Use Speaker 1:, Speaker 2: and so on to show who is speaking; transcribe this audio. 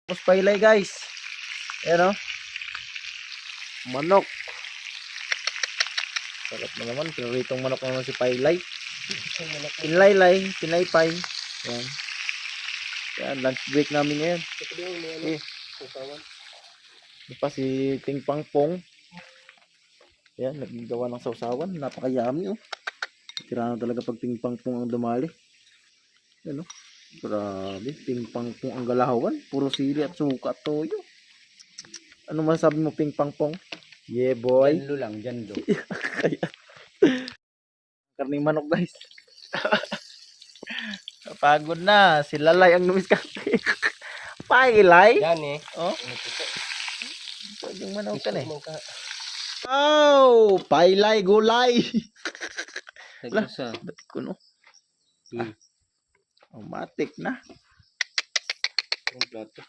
Speaker 1: Tapos pailay guys. Ayan o. Manok. Sarap na naman. Pinuritong manok naman si pailay. Pinlaylay. Pinaypay. Ayan. Ayan. Lunch break namin ngayon. Eh. Ito pa si Ting Pang Pong. Ayan. Naggawa ng sausawan. Napakayami oh. Tira na talaga pag Ting Pang Pong ang dumali. Ayan o. Grabe, Ting Pang Pong ang galawan. Puro sili at suka at toyo. Ano masasabi mo, Ting Pang Pong? Yeah, boy.
Speaker 2: Janlo lang, janlo.
Speaker 1: Karning manok, guys. Pagod na. Si Lalay ang numiskarte. Pailay.
Speaker 2: Yan eh.
Speaker 1: Oh. Pwedeng manok ka na eh. Oh, pailay gulay. Lah, ba't ko no? Matik na.
Speaker 2: Ang plato.